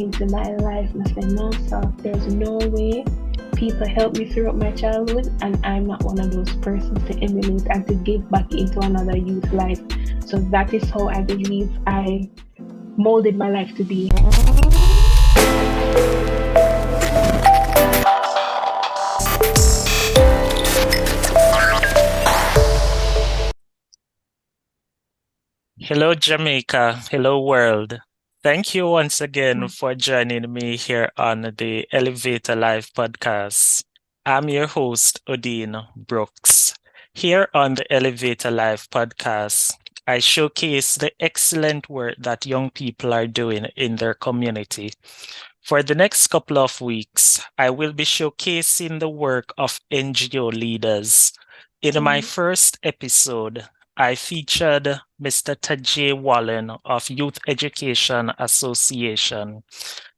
into my life. And I said, no, sir, there's no way. People helped me throughout my childhood, and I'm not one of those persons to emulate and to give back into another youth life. So that is how I believe I molded my life to be. Hello, Jamaica. Hello, world. Thank you once again for joining me here on the Elevata Podcast. I'm your host, Odine Brooks. Here on the Elevata Podcast, I showcase the excellent work that young people are doing in their community. For the next couple of weeks, I will be showcasing the work of NGO leaders. In my first episode, I featured Mr. Tajay Wallen of Youth Education Association.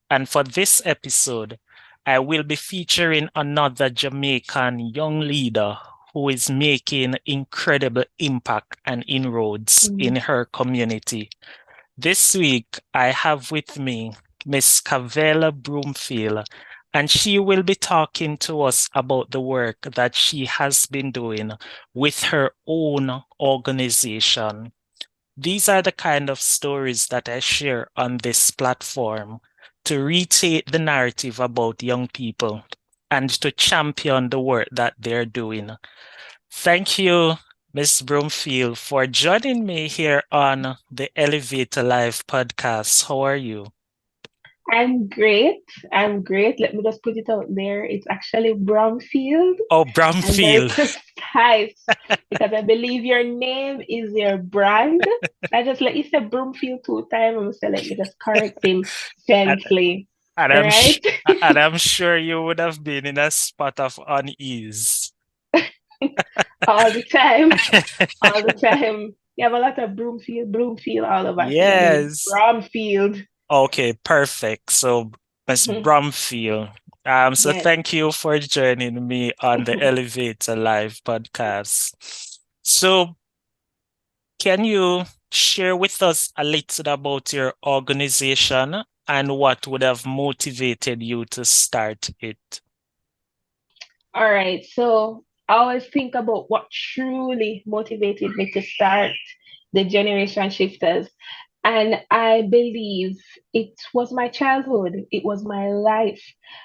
And for this episode, I will be featuring another Jamaican young leader who is making incredible impact and inroads in her community. This week, I have with me Miss Kavelle Bromfield, and she will be talking to us about the work that she has been doing with her own organization. These are the kind of stories that I share on this platform to retake the narrative about young people and to champion the work that they're doing. Thank you, Ms. Bromfield, for joining me here on the Elevata Podcast. How are you? I'm great. Let me just put it out there. It's actually Bromfield. Oh, I'm very Bromfield. precise because I believe your name is your brand. I just let you say Broomfield 2 times. I'm say let me just correct him And, gently. and Right? I'm sure you would have been in a spot of unease. All the time. All the time. You have a lot of Bloomfield all over. So let me Yes. Bromfield. Okay, perfect. So, Ms. Bromfield, so Yes. thank you for joining me on the Elevata Podcast. So, can you share with us a little about your organization and what would have motivated you to start it? All right. So I always think about what truly motivated me to start the Generation Shifters. And I believe it was my childhood, it was my life.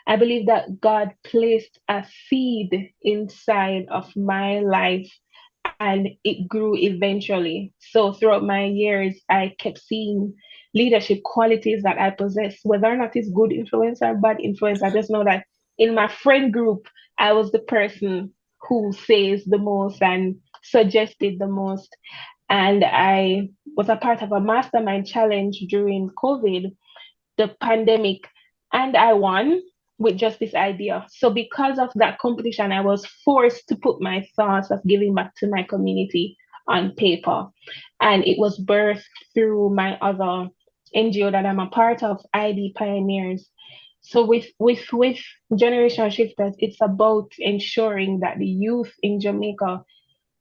I believe that God placed a seed inside of my life and it grew eventually. So throughout my years, I kept seeing leadership qualities that I possess, whether or not it's good influence or bad influence. I just know that in my friend group, I was the person who says the most and suggested the most. And I was a part of a mastermind challenge during COVID, the pandemic, and I won with just this idea. So because of that competition, I was forced to put my thoughts of giving back to my community on paper. And it was birthed through my other NGO that I'm a part of, ID Pioneers. So with Generation Shifters, it's about ensuring that the youth in Jamaica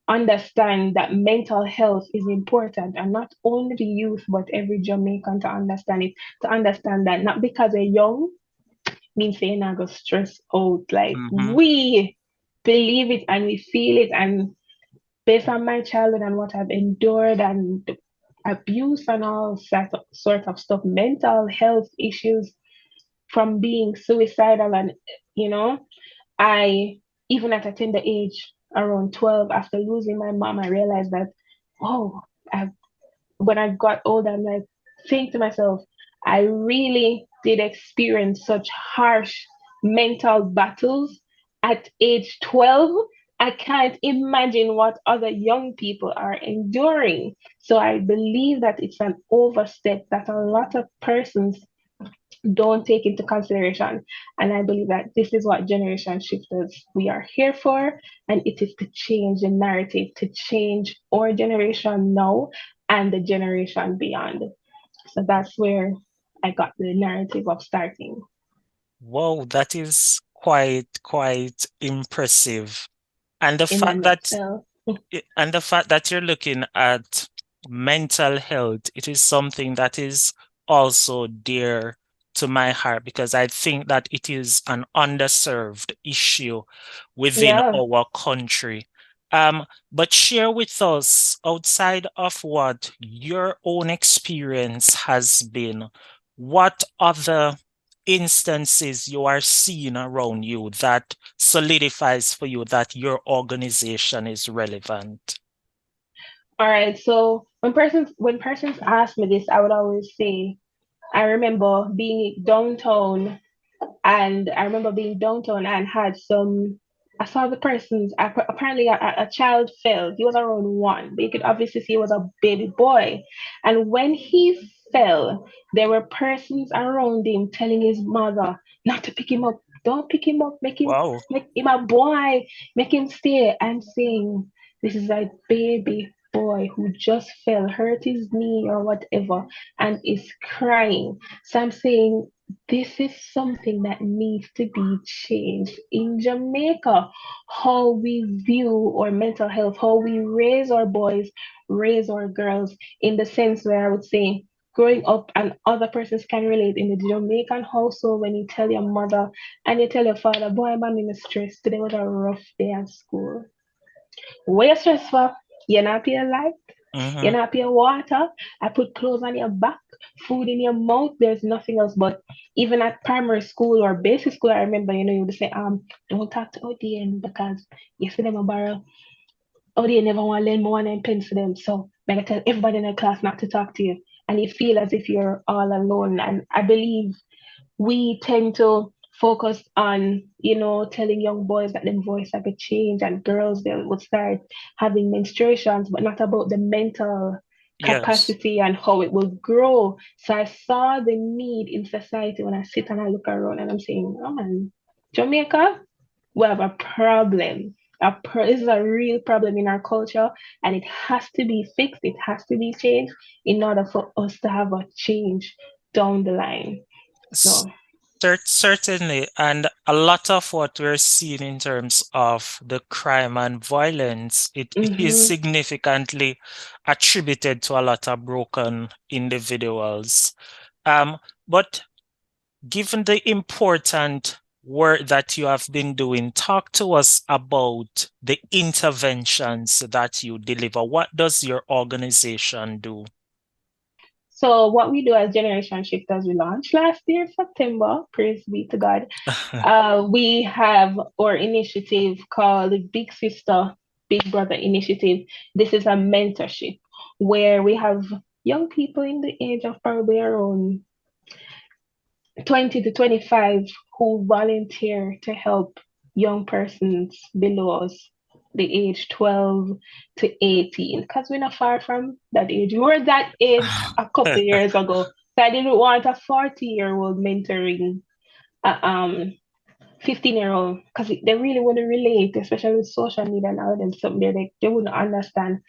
understand that mental health is important, and not only the youth but every Jamaican to understand it, to understand that not because they're young means they're not gonna stress out. Like we believe it and we feel it, and based on my childhood and what I've endured and abuse and all sort of stuff, mental health issues from being suicidal, and you know, I even at a tender age, around 12, after losing my mom, I realized that, oh, when I got older, I'm like, think to myself, I really did experience such harsh mental battles at age 12. I can't imagine what other young people are enduring. So I believe that it's an overstep that a lot of persons don't take into consideration. And I believe that this is what Generation Shifters we are here for, and it is to change the narrative, to change our generation now and the generation beyond. So that's where I got the narrative of starting. Wow, that is quite impressive. And the In a fact that nutshell. you're looking at mental health, it is something that is also dear to my heart because I think that it is an underserved issue within Yeah. our country. But share with us, outside of what your own experience has been, what other instances you are seeing around you that solidifies for you that your organization is relevant? All right. So when persons ask me this, I would always say, I remember being downtown and I remember being downtown and had some. I saw the persons. Apparently, a child fell. He was around one, but you could obviously see he was a baby boy. And when he fell, there were persons around him telling his mother not to pick him up. Don't pick him up. Wow. Make him a boy. Make him stay. And saying, "This is a baby boy who just fell, hurt his knee or whatever, and is crying." So I'm saying this is something that needs to be changed in Jamaica. How we view our mental health, how we raise our boys, raise our girls, in the sense where I would say growing up and other persons can relate in the Jamaican household when you tell your mother and you tell your father, boy, I'm in stress. Today was a rough day at school. What you stressed for? You're not pay light, Mm-hmm. you're not pay water. I put clothes on your back, food in your mouth. There's nothing else. But even at primary school or basic school, I remember, you would say, don't talk to ODN because you see them a borrow. ODN never want to lend more than pens to them. So I gotta tell everybody in the class not to talk to you. And you feel as if you're all alone. And I believe we tend to focus on, telling young boys that their voice have a change and girls they would start having menstruations, but not about the mental Yes. capacity and how it will grow. So I saw the need in society when I sit and I look around and I'm saying, oh man, Jamaica, we have a problem. This is a real problem in our culture and it has to be fixed, it has to be changed in order for us to have a change down the line. S- So Certainly, and a lot of what we're seeing in terms of the crime and violence, it is hmm significantly attributed to a lot of broken individuals. Um, but given the important work that you have been doing, talk to us about the interventions that you deliver. What does your organization do? So what we do as Generation Shifters, we launched last year, September, praise be to God. We have our initiative called Big Sister, Big Brother Initiative. This is a mentorship where we have young people in the age of probably around 20 to 25 who volunteer to help young persons below us, the age 12 to 18, because we're not far from that age. We were that age a couple years ago. So I didn't want a 40-year-old mentoring a 15-year-old because they really wouldn't relate, especially with social media and all them something they wouldn't understand.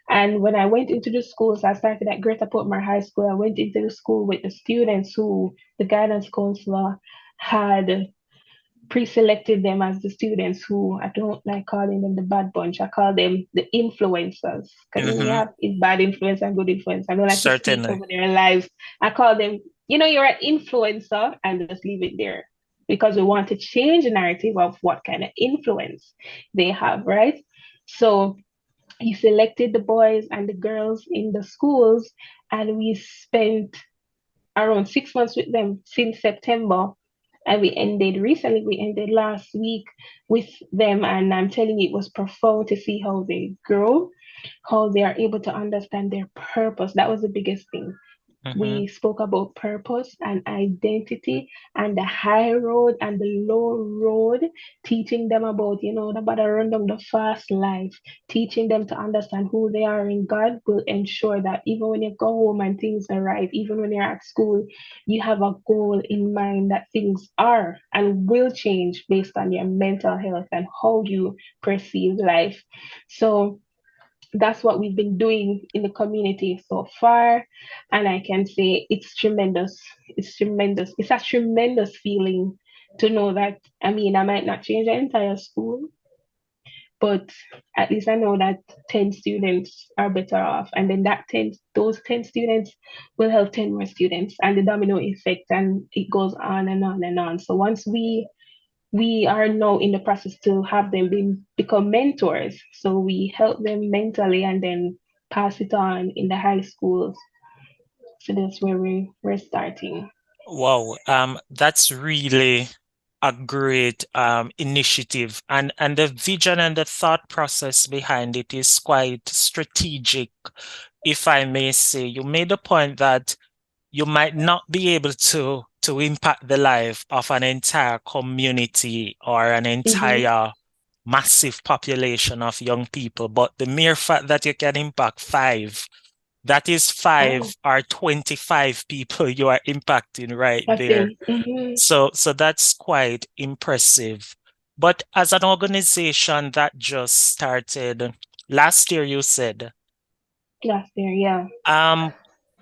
And when I went into the schools, I started at Greater Portmore High School. I went into the school with the students who the guidance counselor had pre-selected them as the students who I don't like calling them the bad bunch. I call them the influencers because we Hmm. have bad influence and good influence. I don't like to speak Certainly. over their lives. I call them, you're an influencer and just leave it there because we want to change the narrative of what kind of influence they have, right? So he selected the boys and the girls in the schools and we spent around 6 months with them since September. And we ended last week with them. And I'm telling you, it was profound to see how they grow, how they are able to understand their purpose. That was the biggest thing. Hmm. We spoke about purpose and identity and the high road and the low road, teaching them about, about to run down the fast life, teaching them to understand who they are in God will ensure that even when you go home and things are right, even when you're at school, you have a goal in mind that things are and will change based on your mental health and how you perceive life. So that's what we've been doing in the community so far. And I can say it's tremendous. It's tremendous. It's a tremendous feeling to know that, I mean, I might not change the entire school, but at least I know that 10 students are better off. And then those 10 students will help 10 more students and the domino effect, and it goes on and on and on. So once we are now in the process to have them become mentors. So we help them mentally and then pass it on in the high schools. So that's where we're starting. Wow, that's really a great initiative, and the vision and the thought process behind it is quite strategic, if I may say. You made a point that you might not be able to impact the life of an entire community or an Mm-hmm. entire massive population of young people, but the mere fact that you can impact five, that is Oh, 5 or 25 people you are impacting right that's there. in. Mm-hmm. So that's quite impressive. But as an organization that just started last year, you said, Last year, yeah. um,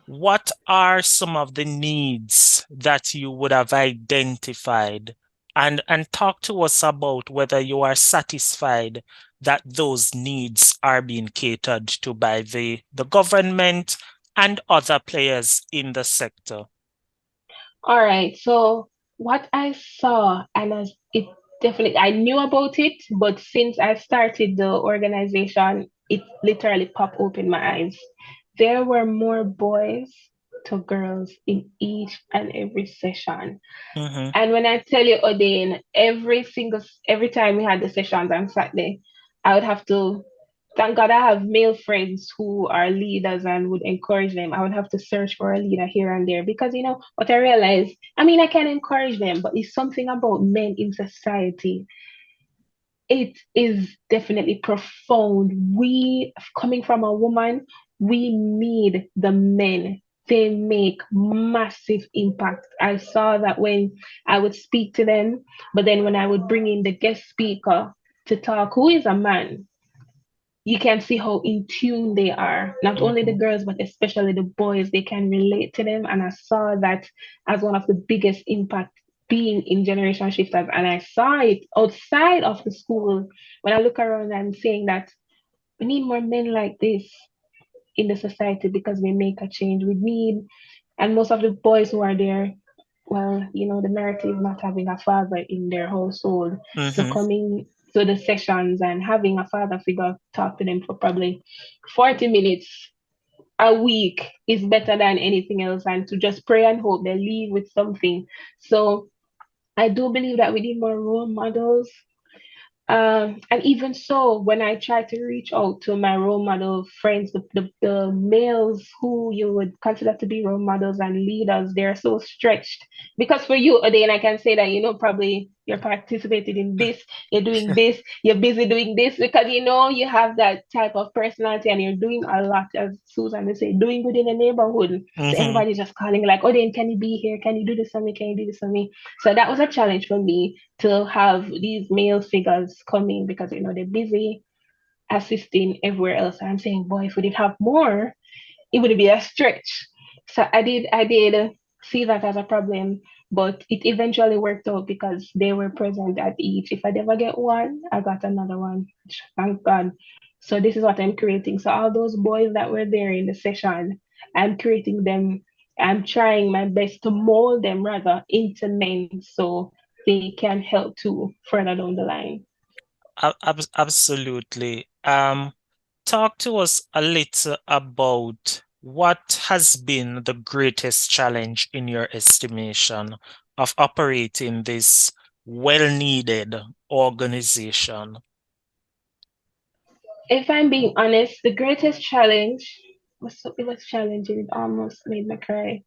what are some of the needs that you would have identified? And talk to us about whether you are satisfied that those needs are being catered to by the government and other players in the sector. All right. So what I saw, and as it definitely, I knew about it, but since I started the organization, it literally popped open my eyes. There were more boys to girls in each and every session. Mm-hmm, And when I tell you, Odin, every time we had the sessions on Saturday, I would have to. Thank God I have male friends who are leaders and would encourage them. I would have to search for a leader here and there because what I realized. I mean, I can encourage them, but it's something about men in society. It is definitely profound. We, coming from a woman, we need the men. They make massive impact. I saw that when I would speak to them, but then when I would bring in the guest speaker to talk, who is a man, you can see how in tune they are. Not only the mm-hmm, girls, but especially the boys, they can relate to them. And I saw that as one of the biggest impact being in Generation Shifters. And I saw it outside of the school when I look around and saying that we need more men like this in the society because we make a change. We need, and most of the boys who are there, well, the narrative not having a father in their household. So mm-hmm, coming to the sessions and having a father figure talk to them for probably 40 minutes a week is better than anything else. And to just pray and hope they leave with something. So I do believe that we need more role models, and even so, when I try to reach out to my role model friends, the males who you would consider to be role models and leaders, they're so stretched. Because for you, Adain, I can say that, probably you're participating in this, you're doing this, you're busy doing this, because you have that type of personality and you're doing a lot, as Susan would say, doing good in the neighborhood. So mm-hmm. everybody's just calling like, Adain, can you be here? Can you do this for me? Can you do this for me? So that was a challenge for me to have these male figures coming because they're busy assisting everywhere else. I'm saying, boy, if we did have more, it would be a stretch. So I did see that as a problem, but it eventually worked out because they were present at each. If I never get one, I got another one. Thank God. So this is what I'm creating. So all those boys that were there in the session, I'm creating them. I'm trying my best to mold them rather into men so they can help too further down the line. Absolutely. Talk to us a little about what has been the greatest challenge in your estimation of operating this well-needed organization. If I'm being honest, the greatest challenge it was challenging. It almost made me cry.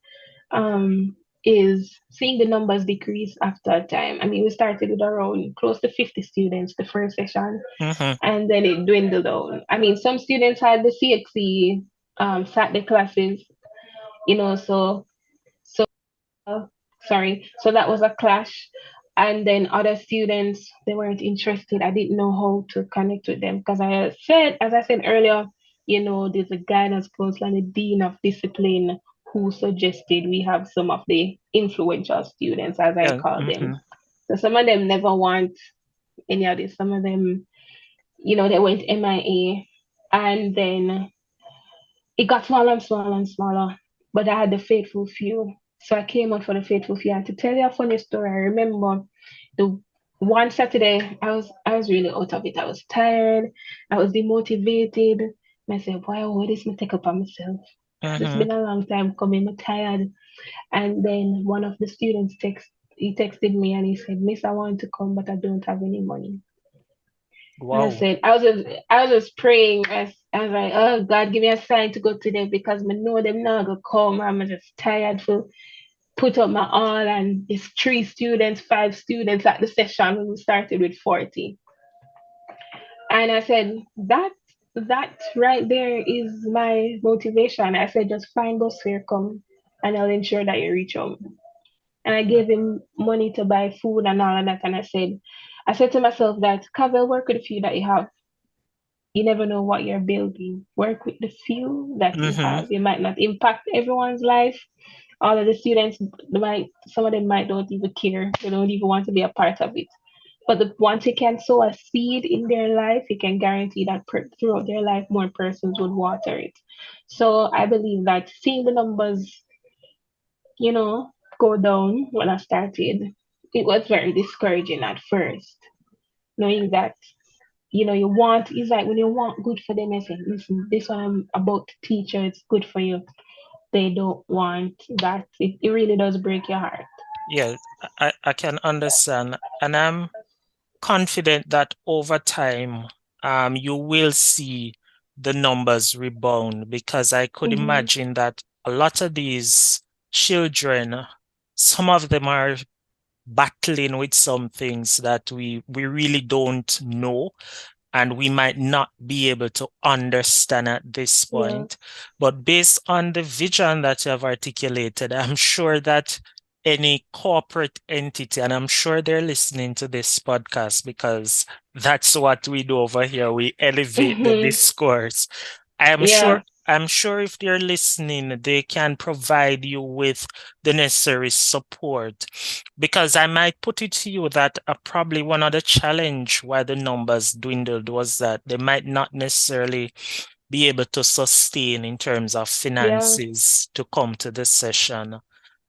Is seeing the numbers decrease after a time. I mean, we started with around close to 50 students the first session, Mm-hmm. and then it dwindled down. I mean, some students had the CXC Saturday classes, so sorry. So that was a clash. And then other students, they weren't interested. I didn't know how to connect with them because as I said earlier, there's a guidance counselor and the dean of discipline who suggested we have some of the influential students, as I Yeah. call them. Mm-hmm. So some of them never want any of this. Some of them They went MIA, and then it got smaller and smaller and smaller. But I had the faithful few. So I came out for the faithful few. And to tell you a funny story, I remember the one Saturday I was really out of it. I was tired, I was demotivated. And I said, why would this me take up on myself? It's Mm-hmm. been a long time coming, I'm tired. And then one of the students he texted me and he said, Miss, I want to come, but I don't have any money. And I Wow. said, I was just praying. I was like, oh God, give me a sign to go to them because I know them not gonna come. I'm just tired for put up my all, and it's 3 students, 5 students at the session when we started with 40. And I said, that right there is my motivation. I said, just find those here, come, and I'll ensure that you reach home. And I gave him money to buy food and all of that. And I said to myself that Kavelle, work with the few that you have. You never know what you're building. Work with the few that you Mm-hmm. have. You might not impact everyone's life. All of the students, some of them might don't even care. They don't even want to be a part of it. But once you can sow a seed in their life, you can guarantee that throughout their life, more persons would water it. So I believe that seeing the numbers, you know, go down when I started, it was very discouraging at first, knowing that it's like when you want good for them, I say, listen, this one I'm about to teach you, it's good for you. They don't want that. It really does break your heart. Yeah, I can understand. And I'm confident that over time, you will see the numbers rebound because I could Hmm. imagine that a lot of these children, some of them are battling with some things that we really don't know and we might not be able to understand at this Yeah. point. But based on the vision that you have articulated, I'm sure that any corporate entity, and I'm sure they're listening to this podcast because that's what we do over here. We elevate the Hmm. discourse. I'm Yeah. sure. I'm sure if they're listening, they can provide you with the necessary support. Because I might put it to you that probably one of the challenge why the numbers dwindled was that they might not necessarily be able to sustain in terms of Yeah. finances to come to the session.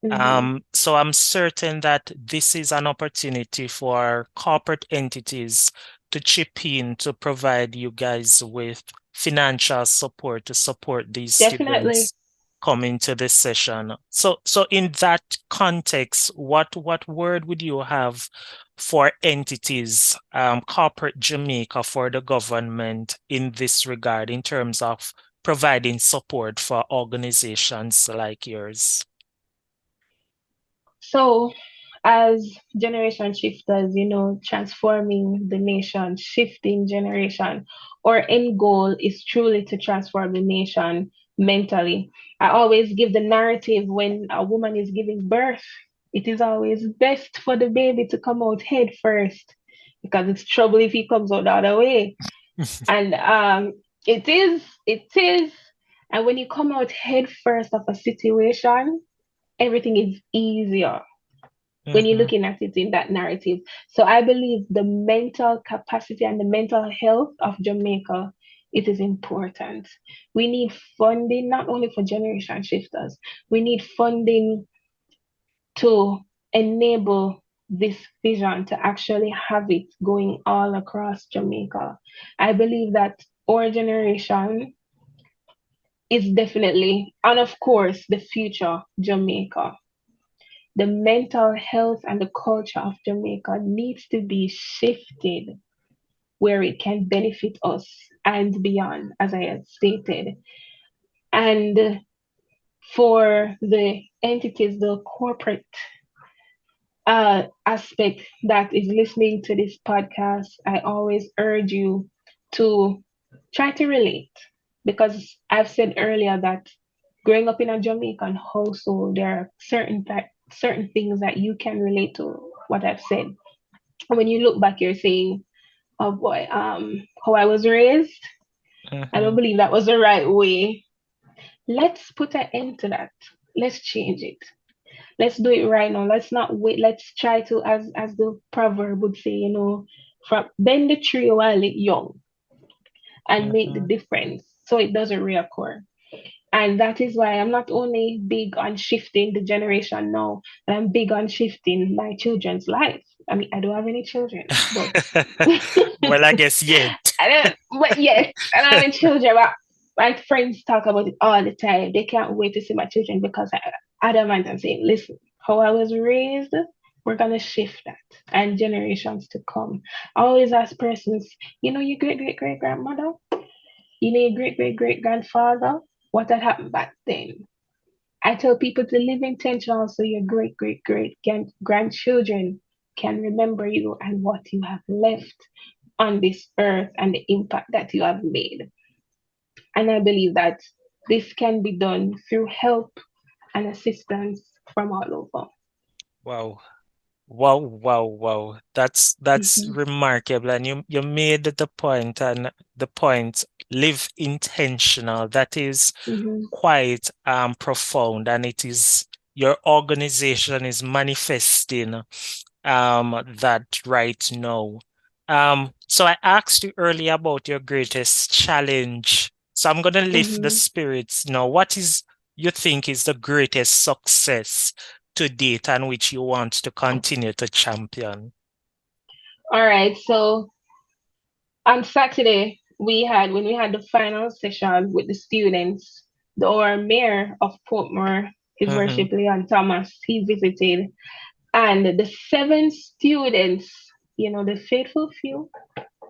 Hmm. So I'm certain that this is an opportunity for corporate entities to chip in to provide you guys with financial support to support these Definitely. students coming to this session. So in that context, what word would you have for entities, corporate Jamaica for the government in this regard in terms of providing support for organizations like yours? So, as generation shifters, transforming the nation, shifting generation, our end goal is truly to transform the nation mentally. I always give the narrative when a woman is giving birth, it is always best for the baby to come out head first because it's trouble if he comes out the other way. And it is. And when you come out head first of a situation, everything is easier when you're Mhm. looking at it in that narrative. So I believe the mental capacity and the mental health of Jamaica, it is important. We need funding not only for generation shifters. We need funding to enable this vision to actually have it going all across Jamaica. I believe that our generation is definitely, and of course, the future Jamaica. The mental health and the culture of Jamaica needs to be shifted where it can benefit us and beyond, as I had stated. And for the entities, the corporate aspect that is listening to this podcast, I always urge you to try to relate because I've said earlier that growing up in a Jamaican household, there are certain things that you can relate to what I've said. When you look back, you're saying, "Oh boy, how I was raised, I don't Mhm. believe that was the right way." Let's put an end to that. Let's change it. Let's do it right now. Let's not wait. Let's try to, as the proverb would say, from bend the tree while it's young. and make the Mhm. difference so it doesn't reoccur. And that is why I'm not only big on shifting the generation now, but I'm big on shifting my children's life. I mean, I don't have any children, but Well, I guess yet. I don't, but yes, and I have children. But my friends talk about it all the time. They can't wait to see my children because I adamant and saying, listen, how I was raised, we're gonna shift that, and generations to come. I always ask persons, your great grandmother, your great great grandfather, what had happened back then. I tell people to live intentional so your great grandchildren can remember you and what you have left on this earth and the impact that you have made. And I believe that this can be done through help and assistance from all over. Wow. Wow, wow, wow. That's Mm-hmm, remarkable. And you made the point, and the point, live intentional. That is mm-hmm, quite profound, and it is your organization is manifesting that right now. So I asked you earlier about your greatest challenge. So I'm gonna lift the mm-hmm. spirits now. What is you think is the greatest success to date and which you want to continue to champion? All right. So on Saturday, when we had the final session with the students, our mayor of Portmore, His Mm-hmm. Worship Leon Thomas, he visited. And the seven students, the faithful few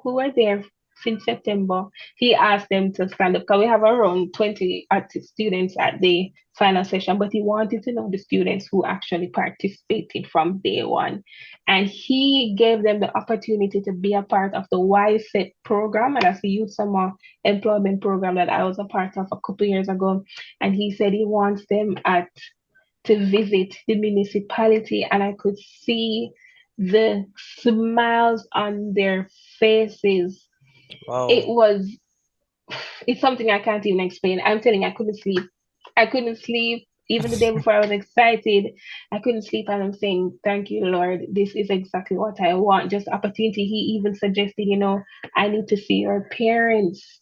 who were there since September, he asked them to stand up because we have around 20 active students at the final session, but he wanted to know the students who actually participated from day one. And he gave them the opportunity to be a part of the YSET program, and that's the Youth Summer Employment Program that I was a part of a couple years ago. And he said he wants them to visit the municipality, and I could see the smiles on their faces. It Wow. was it's something I can't even explain. I'm telling you, I couldn't sleep. I couldn't sleep. Even the day before, I was excited. I couldn't sleep, and I'm saying, "Thank you, Lord. This is exactly what I want." Just opportunity. He even suggested, I need to see your parents.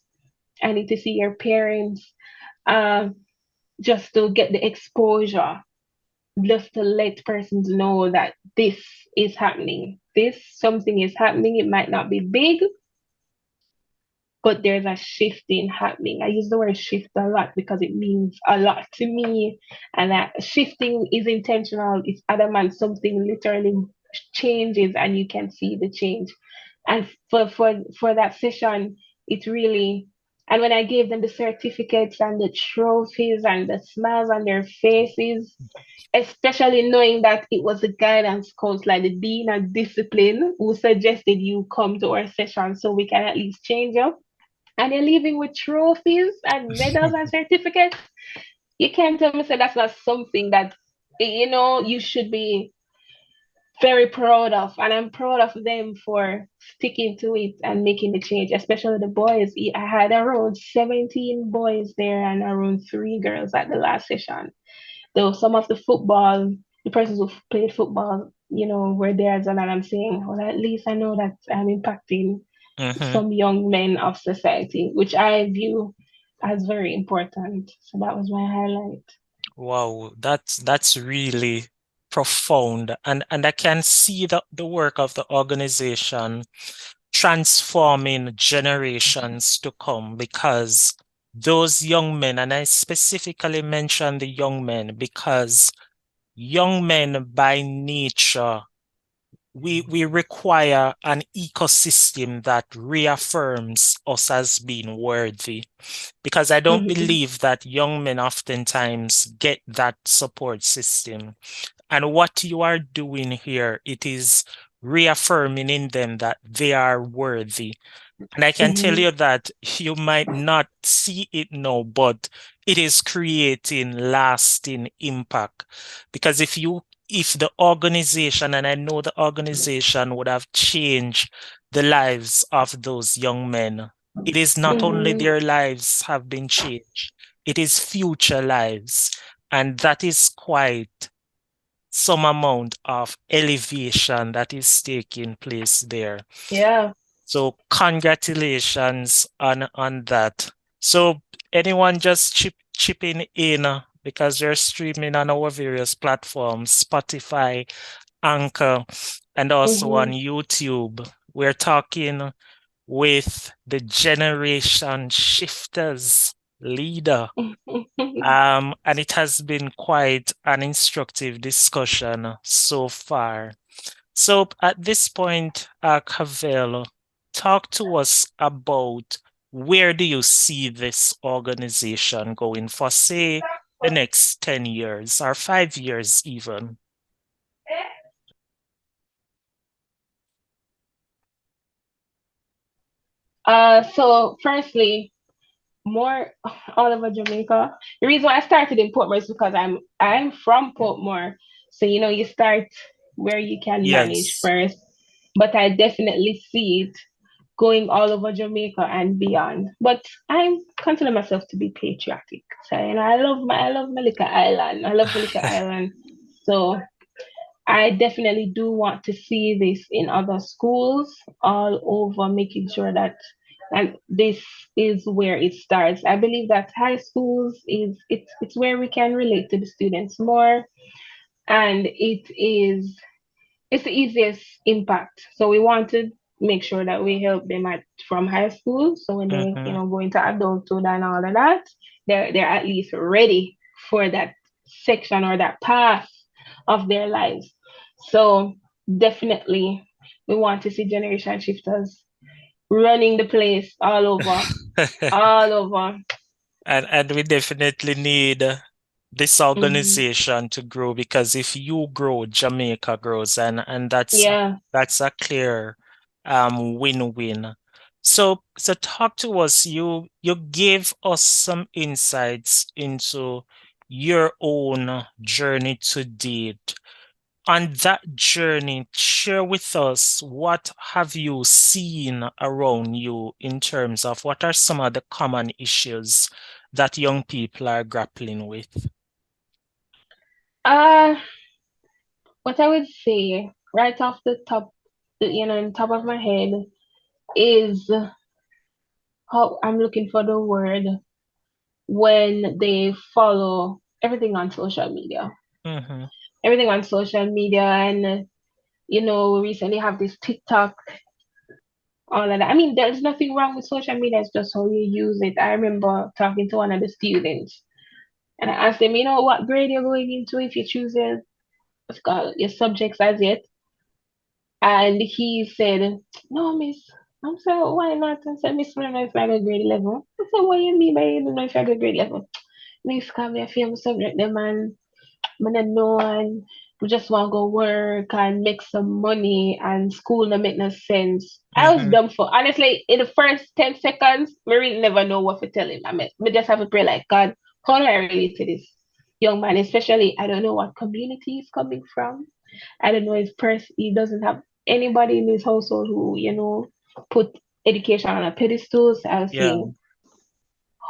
I need to see your parents, um, just to get the exposure, just to let persons know that this is happening. This something is happening. It might not be big, but there's a shifting happening. I use the word shift a lot because it means a lot to me. And that shifting is intentional. It's adamant. Something literally changes and you can see the change. And for that session, it really, and when I gave them the certificates and the trophies and the smiles on their faces, especially knowing that it was the guidance coach, like the dean of discipline, who suggested you come to our session so we can at least change up. And they're leaving with trophies and medals and certificates. You can't tell me, say that's not something that you should be very proud of. And I'm proud of them for sticking to it and making the change, especially the boys. I had around 17 boys there and around 3 girls at the last session. Though some of the persons who played football, were there as well. And I'm saying, well, at least I know that I'm impacting Mm-hmm. some young men of society, which I view as very important. So that was my highlight. Wow, that's really profound. And I can see the work of the organization transforming generations to come because those young men, and I specifically mention the young men because young men by nature, we require an ecosystem that reaffirms us as being worthy. Because I don't Mm-hmm, believe that young men oftentimes get that support system. And what you are doing here, it is reaffirming in them that they are worthy. And I can tell mm-hmm, you that you might not see it now, but it is creating lasting impact. Because if the organization, and I know the organization would have changed the lives of those young men, it is not only mm-hmm. their lives have been changed, it is future lives. And that is quite some amount of elevation that is taking place there. Yeah. So congratulations on that. So anyone just chipping in because you're streaming on our various platforms, Spotify, Anchor, and also on Mm-hmm. YouTube. We're talking with the generation shifters leader. And it has been quite an instructive discussion so far. So at this point, Kavelle, talk to us about where do you see this organization going for, say, the next 10 years or 5 years even? So firstly, more all over Jamaica. The reason why I started in Portmore is because I'm from Portmore. So you start where you can manage Yes. first. But I definitely see it going all over Jamaica and beyond. But I consider myself to be patriotic. So I love Malika Island. I love Malika Island. So I definitely do want to see this in other schools all over, making sure that and this is where it starts. I believe that high schools it's where we can relate to the students more, and it's the easiest impact. So we want to make sure that we help them at from high school. So when they Mm-hmm. go into adulthood and all of that, they're at least ready for that section or that path of their lives. So definitely we want to see generation shifters running the place all over. And we definitely need this Hmm. organization to grow because if you grow, Jamaica grows, and Yeah. that's a clear win-win. So talk to us. You gave us some insights into your own journey to date. On that journey, share with us what have you seen around you in terms of what are some of the common issues that young people are grappling with? Uh, what I would say right off the top, in top of my head is how I'm looking for the word when they follow everything on social media. Mm-hmm. Everything on social media, and recently have this TikTok, all of that. I mean, there's nothing wrong with social media, it's just how you use it. I remember talking to one of the students, and I asked him, what grade you're going into if you choose your subjects as yet. And he said, "No, miss." I said, "Why not?" I said, "Miss, I don't know if I got grade 11." I said, "What you mean by you don't know if I got grade 11?" Miss, come here, film subject them, and I don't know, and we just want to go work and make some money, and school no make no sense. I was Mm-hmm. dumb for honestly. In the first 10 seconds, we really never know what to tell him. I mean, we just have to pray like, God, how do I relate to this young man? Especially, I don't know what community he's coming from. I don't know if he doesn't have anybody in his household who put education on a pedestal. So I was Yeah, saying,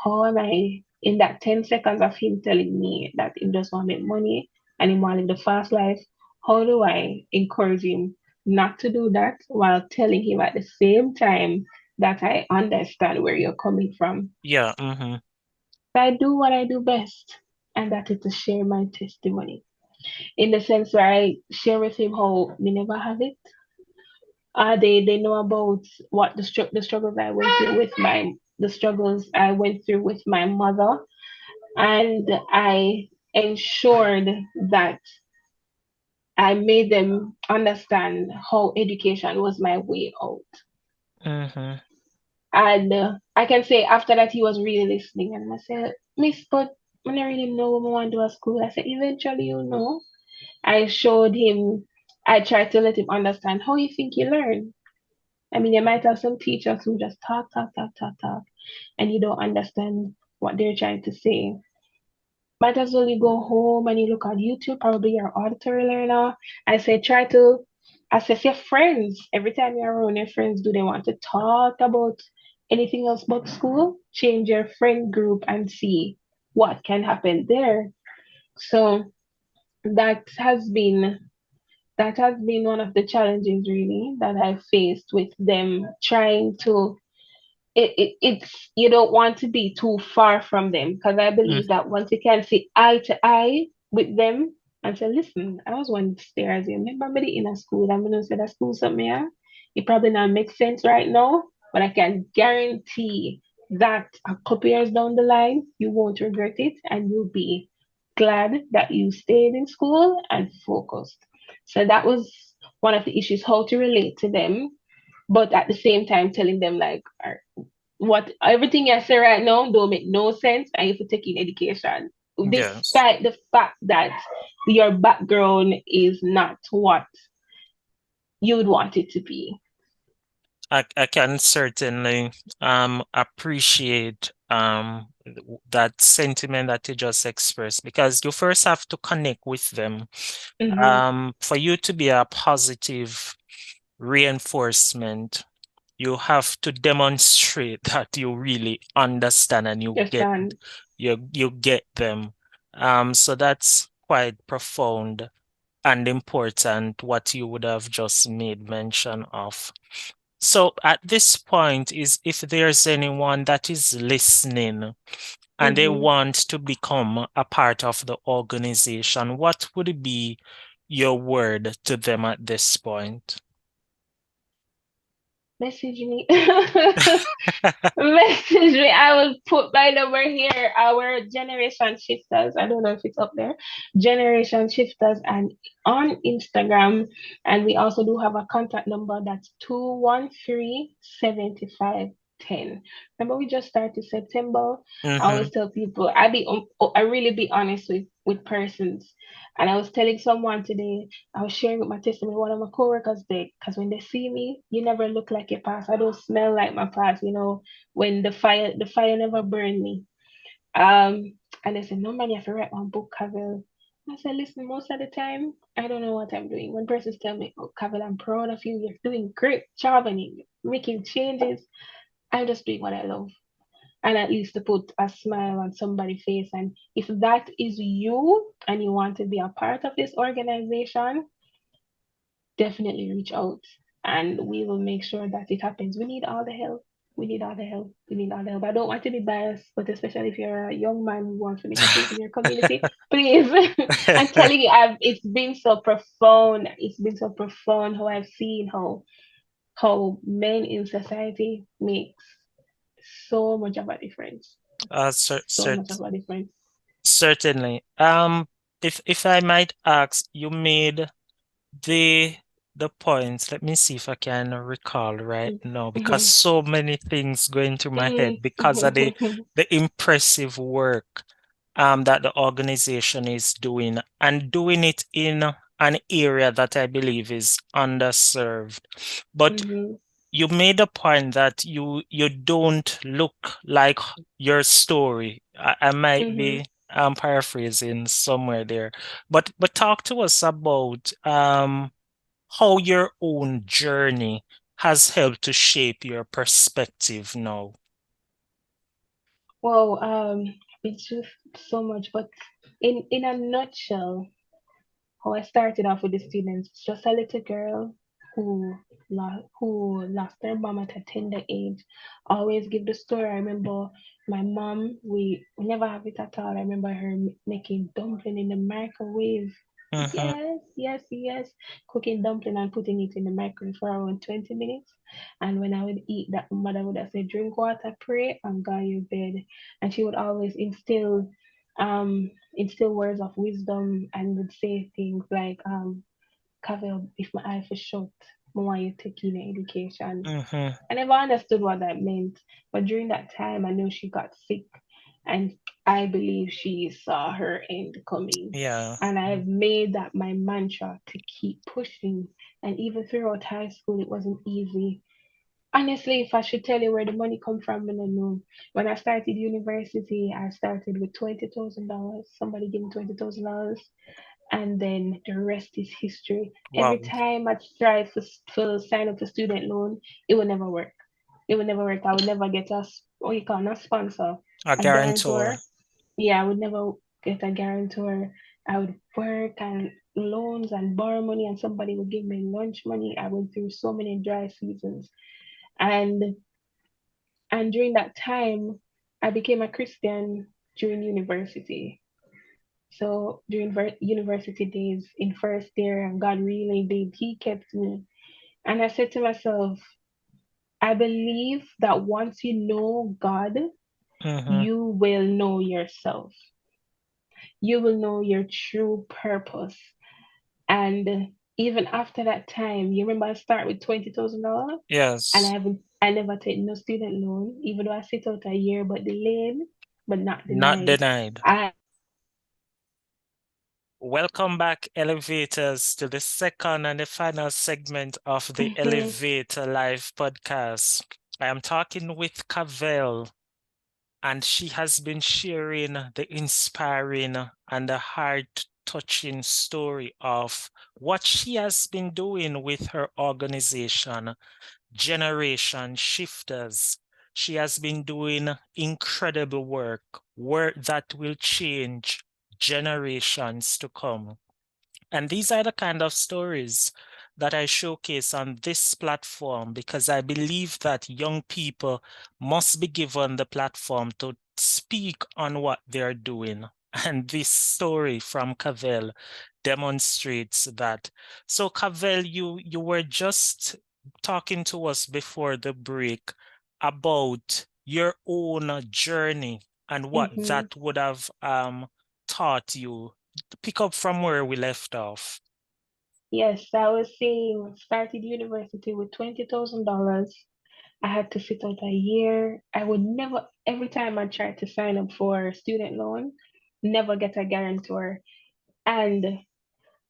how am I in that 10 seconds of him telling me that he just want to make money and he want the fast life? How do I encourage him not to do that while telling him at the same time that I understand where you're coming from? yeah, mm-hmm. So I do what I do best, and that is to share my testimony in the sense where I share with him how we never have it. They know about what the struggles I went through with my the struggles I went through with my mother, and I ensured that I made them understand how education was my way out. Mm-hmm. And I can say after that he was really listening, and I said, "Miss, but I don't really know what I want to do at school." I said, "Eventually, you know." I showed him. I tried to let him understand how you think you learn. I mean, you might have some teachers who just talk, talk, talk, talk, talk, and you don't understand what they're trying to say. Might as well you go home and you look on YouTube, probably your auditory learner. I say try to assess your friends. Every time you're around your friends, do they want to talk about anything else but school? Change your friend group and see what can happen there. So that has been that has been one of the challenges really that I've faced with them trying to it's you don't want to be too far from them because I Mm, believe that once you can see eye to eye with them and say, listen, I was one there as you remember me in a school. I'm gonna say that school something yeah. It probably not make sense right now, but I can guarantee that a couple years down the line you won't regret it and you'll be glad that you stayed in school and focused. So that was one of the issues, how to relate to them, but at the same time telling them like what everything I say right now don't make no sense and if you take in education. yes. Despite the fact that your background is not what you would want it to be. I can certainly appreciate that sentiment that you just expressed because you first have to connect with them Mm-hmm. for you to be a positive reinforcement. You have to demonstrate that you really understand and Understand. you get them. So that's quite profound and important what you would have just made mention of. So at this point is if there's anyone that is listening and they Mm-hmm. want to become a part of the organization, what would be your word to them at this point? Message me. Message me. I will put my number here. Our Generation Shifters. I don't know if it's up there. Generation Shifters and on Instagram. And we also do have a contact number that's 213-7510. Remember we just started September. I Mm-hmm. always tell people I really be honest with persons. And I was telling someone today, I was sharing with my testimony, one of my coworkers did, because when they see me, you never look like your past. I don't smell like my past, when the fire never burned me. And they said, no man, you have to write one book, Kavelle. I said, listen, most of the time, I don't know what I'm doing. When persons tell me, oh, Kavelle, I'm proud of you, you're doing great job and you're making changes, I'm just doing what I love. And at least to put a smile on somebody's face. And if that is you and you want to be a part of this organization, definitely reach out and we will make sure that it happens. We need all the help. We need all the help. We need all the help. I don't want to be biased, but especially if you're a young man who wants to make a change in your community, please. I'm telling you, it's been so profound. It's been so profound how I've seen how men in society makes so much of a difference. Cer So much cert of a difference. Certainly. If I might ask, you made the the points. Let me see if I can recall right now because Mm-hmm. so many things going through my head because of Mm-hmm. the impressive work that the organization is doing and doing it in an area that I believe is underserved. But Mm-hmm. you made a point that you don't look like your story. I might Mm-hmm. be paraphrasing somewhere there, but talk to us about how your own journey has helped to shape your perspective now. Well, it's just so much, but in a nutshell, how I started off with the students, just a little girl who lost her mom at a tender age. I always give the story. I remember my mom. We never have it at all. I remember her making dumpling in the microwave. Mm-hmm. Yes, yes, yes. Cooking dumpling and putting it in the microwave for around 20 minutes. And when I would eat that, my mother would have said, drink water, pray, and go to your bed. And she would always instill words of wisdom and would say things like, Kavelle, if my eye for shut, I want you to take in your education. Mm-hmm. I never understood what that meant, but during that time, I know she got sick, and I believe she saw her end coming. Yeah. And I've made that my mantra to keep pushing. And even throughout high school, it wasn't easy. Honestly, if I should tell you where the money come from, I don't know. When I started university, I started with $20,000. Somebody gave me $20,000, and then the rest is history. Every Wow. time I tried to sign up for student loan, it would never work. It would never work. I would never get what you call a sponsor, A a guarantor. guarantor. Yeah, I would never get a guarantor. I would work and loans and borrow money, and somebody would give me lunch money. I went through so many dry seasons, and during that time, I became a Christian during university. So during university days in first year, and God really did. He kept me, and I said to myself, I believe that once you know God, Mm-hmm. you will know yourself. You will know your true purpose. And even after that time, you remember I start with $20,000, and Yes. I never take no student loan, even though I sit out a year, but delayed, but not Not denied. denied. I Welcome back, Elevators, to the second and the final segment of the Elevator Live podcast. I am talking with Kavelle, and she has been sharing the inspiring and the heart-touching story of what she has been doing with her organization, Generation Shifters. She has been doing incredible work that will change generations to come. And these are the kind of stories that I showcase on this platform because I believe that young people must be given the platform to speak on what they're doing. And this story from Kavelle demonstrates that. So, Kavelle, you were just talking to us before the break about your own journey and what Mhm. that would have taught you. Pick up from where we left off. Yes, I was saying started university with $20,000. I had to sit out a year. I would never, every time I tried to sign up for student loan, never get a guarantor. And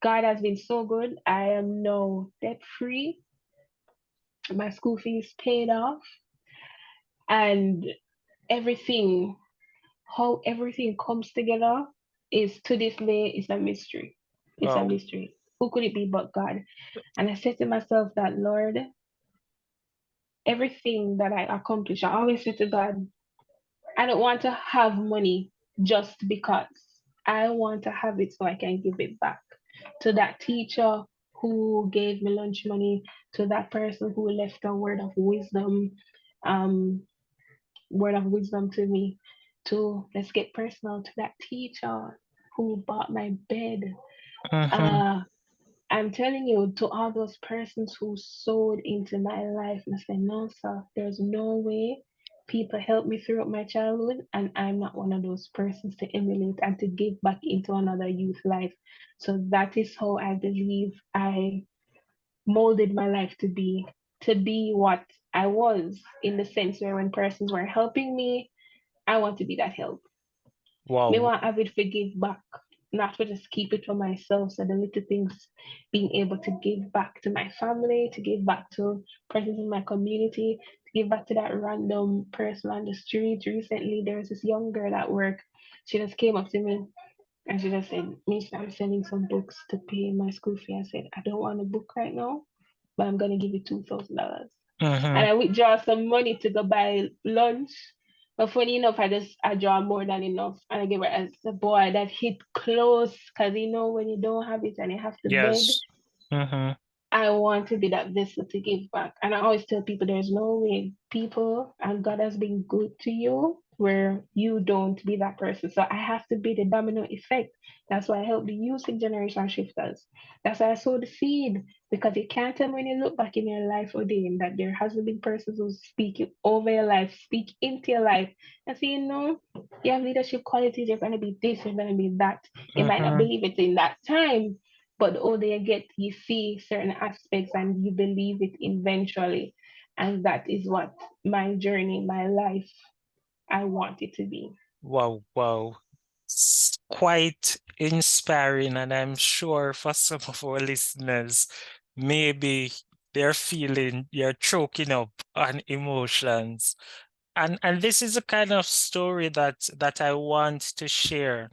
God has been so good. I am now debt free. My school fees paid off, and everything, how everything comes together, is to this day is a mystery. It's a Wow. mystery. Who could it be but God? And I said to myself that, Lord, everything that I accomplish, I always say to God, I don't want to have money just because. I want to have it so I can give it back to that teacher who gave me lunch money, to that person who left a um, word of wisdom to me, to, let's get personal, to that teacher who bought my bed. Mm-hmm. Uh, I'm telling you, to all those persons who sowed into my life, and I said, no, sir, there's no way people helped me throughout my childhood, and I'm not one of those persons to emulate and to give back into another youth life. So that is how I believe I molded my life to be what I was, in the sense where when persons were helping me, I want to be that help. Me Wow. want have it for give back, not to just keep it for myself. So the little things, being able to give back to my family, to give back to persons in my community, to give back to that random person on the street. Recently, there was this young girl at work. She just came up to me and she just said, Miss, I'm sending some books to pay my school fee. I said, I don't want a book right now, but I'm gonna give you $2,000. Mm-hmm. And I withdraw some money to go buy lunch. But funny enough, I draw more than enough, and I give her as a boy that hit close, because when you don't have it and you have to beg, Yes. Mm-hmm. I want to be that vessel to give back. And I always tell people there's no way people and God has been good to you where you don't be that person. So I have to be the domino effect. That's why I help the youth in generation shifters. That's why I sow the seed. Because you can't tell me when you look back in your life, Odin, that there hasn't been persons who speak over your life, speak into your life, and say, you have leadership qualities, you're gonna be this, you're gonna be that. You might not Mm-hmm. believe it in that time, but the older you get, you see certain aspects and you believe it eventually. And that is what my journey, my life, I want it to be. Wow, wow. It's quite inspiring, and I'm sure for some of our listeners, maybe they're feeling you're choking up on emotions. And this is a kind of story that I want to share,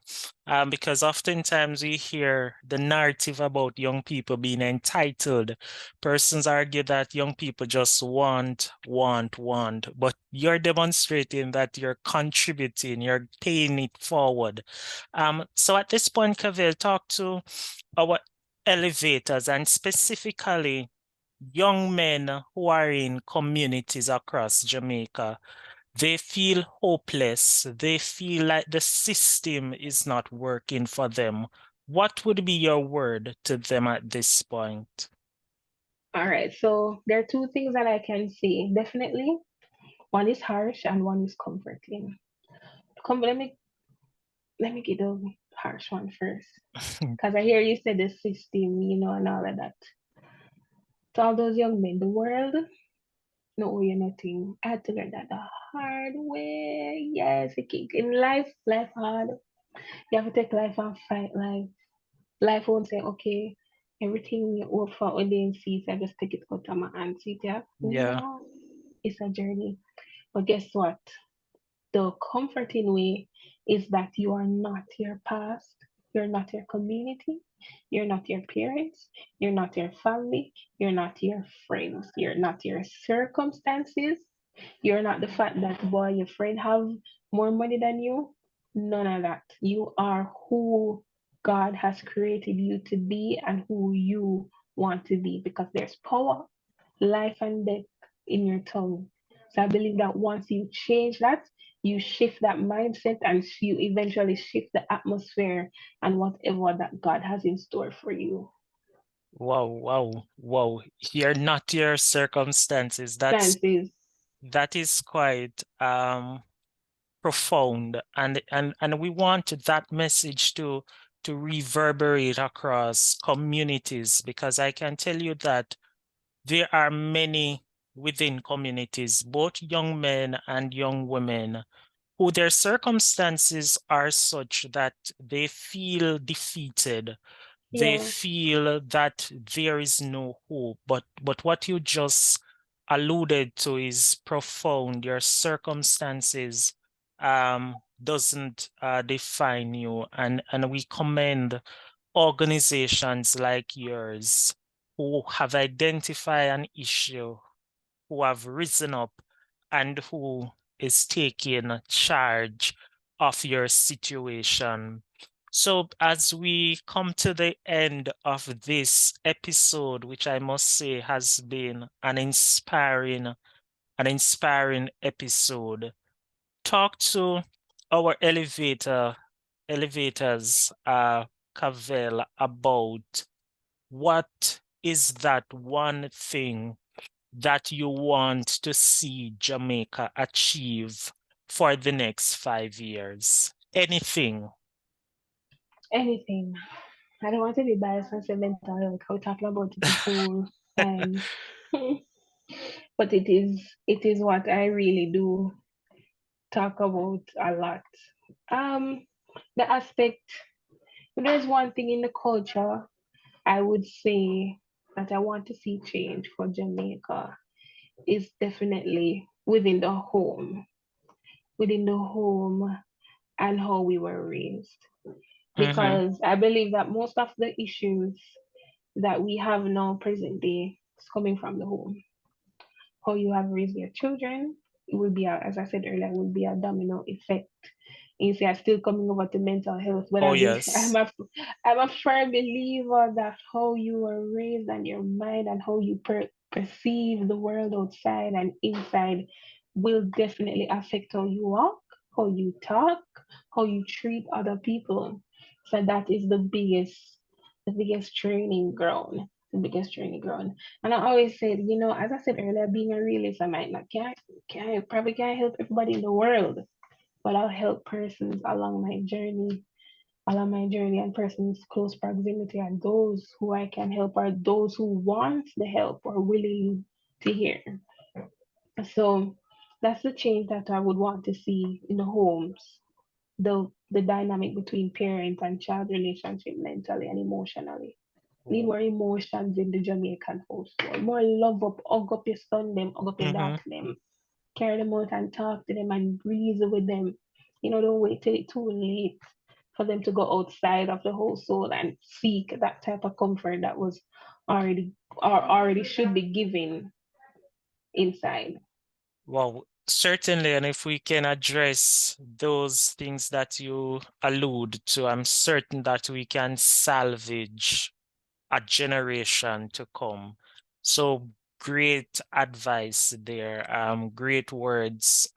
because oftentimes we hear the narrative about young people being entitled. Persons argue that young people just want, but you're demonstrating that you're contributing, you're paying it forward. So at this point, Kavil, talk to our elevators and specifically young men who are in communities across Jamaica, they feel hopeless. They feel like the system is not working for them. What would be your word to them at this point? All right, so there are two things that I can say. Definitely, one is harsh and one is comforting. Come, let me get the harsh one first, because I hear you said the system, and all of that. To all those young men, the world no you're nothing. I had to learn that the hard way. Yes, in life hard. You have to take life and fight life. Life won't say, okay, everything you work for within seats, I just take it out of my hands. See it. Yeah. No, it's a journey. But guess what? The comforting way is that you are not your past, you're not your community, you're not your parents, you're not your family, you're not your friends, you're not your circumstances, you're not the fact that boy your friend have more money than you. None of that. You are who God has created you to be and who you want to be because there's power, life and death in your tongue. So I believe that once you change that, you shift that mindset and you eventually shift the atmosphere and whatever that God has in store for you. Wow, wow, wow. You're not your circumstances. Chances, That is quite profound, and we want that message to reverberate across communities, because I can tell you that there are many within communities, both young men and young women, who their circumstances are such that they feel defeated. They yeah, feel that there is no hope. But what you just alluded to is profound. Your circumstances doesn't define you. And we commend organizations like yours who have identified an issue, who have risen up, and who is taking charge of your situation. So, as we come to the end of this episode, which I must say has been an inspiring episode, talk to our elevators, Kavelle, about what is that one thing that you want to see Jamaica achieve for the next 5 years? Anything. anything. I don't want to be biased and say mental health. We're talking about it the whole time. But it is what I really do talk about a lot. Um, the aspect, if there's one thing in the culture I would say that I want to see change for Jamaica is definitely within the home and how we were raised. Mm-hmm. Because I believe that most of the issues that we have now present day is coming from the home. How you have raised your children, it will be, as I said earlier, will be a domino effect. And you see, I'm still coming over to mental health, but Oh, I'm yes. a firm believer that how you were raised and your mind and how you perceive the world outside and inside will definitely affect how you walk, how you talk, how you treat other people. So that is the biggest training ground. The biggest training ground. And I always said, as I said earlier, being a realist, I might not can't probably can't help everybody in the world, but I'll help persons along my journey and persons close proximity and those who I can help are those who want the help or willing to hear. So that's the change that I would want to see in the homes. The dynamic between parent and child relationship mentally and emotionally. Need more emotions in the Jamaican household. More love up, hug up your son them, hug up your Mm-hmm. daughter them. Carry them out and talk to them and reason with them. Don't wait till it's too late for them to go outside of the household and seek that type of comfort that was already or already should be given inside. Well, certainly, and if we can address those things that you allude to, I'm certain that we can salvage a generation to come. So great advice there, great words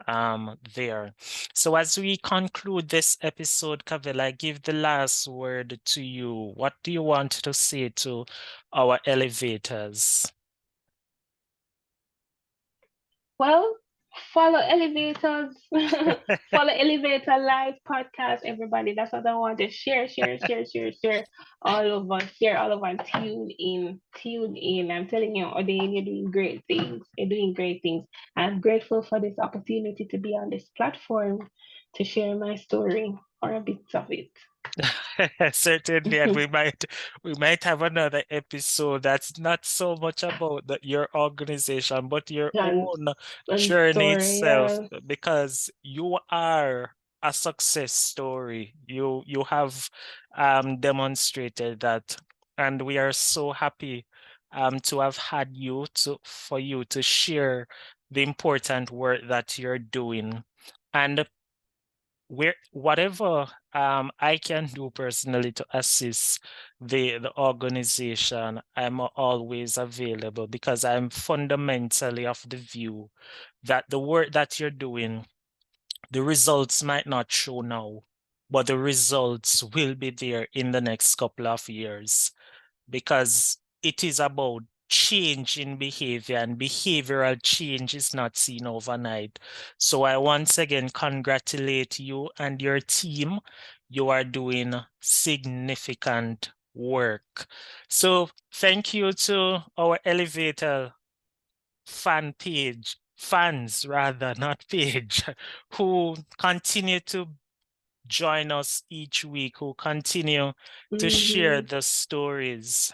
there. So as we conclude this episode, Kavelle, I give the last word to you. What do you want to say to our elevators? Well, follow Elevators, follow Elevator Live podcast, everybody. That's what I want to share all over, share all over, and tune in. I'm telling you, Odin, you're doing great things. You're doing great things. I'm grateful for this opportunity to be on this platform to share my story or a bit of it. Certainly, and we might have another episode that's not so much about your organization, but your and own and journey story, itself, yes. because you are a success story. You have demonstrated that, and we are so happy to have had you to for you to share the important work that you're doing. And whatever I can do personally to assist the organization, I'm always available because I'm fundamentally of the view that the work that you're doing, the results might not show now, but the results will be there in the next couple of years because it is about change in behavior, and behavioral change is not seen overnight. So I once again congratulate you and your team. You are doing significant work. So thank you to our elevator fans rather, not page, who continue to join us each week, who continue to share Mm-hmm. the stories.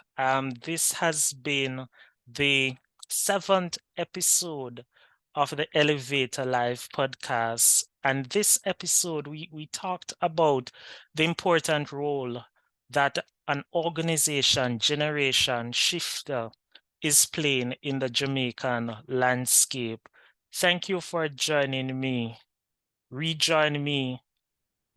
This has been the seventh episode of the Elevator Live podcast. And this episode, we talked about the important role that an organization, generation shifter, is playing in the Jamaican landscape. Thank you for joining me. Rejoin me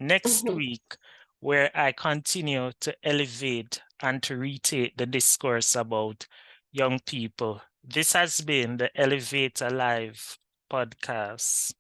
next week, where I continue to elevate and to retake the discourse about young people. This has been the Elevator Live podcast.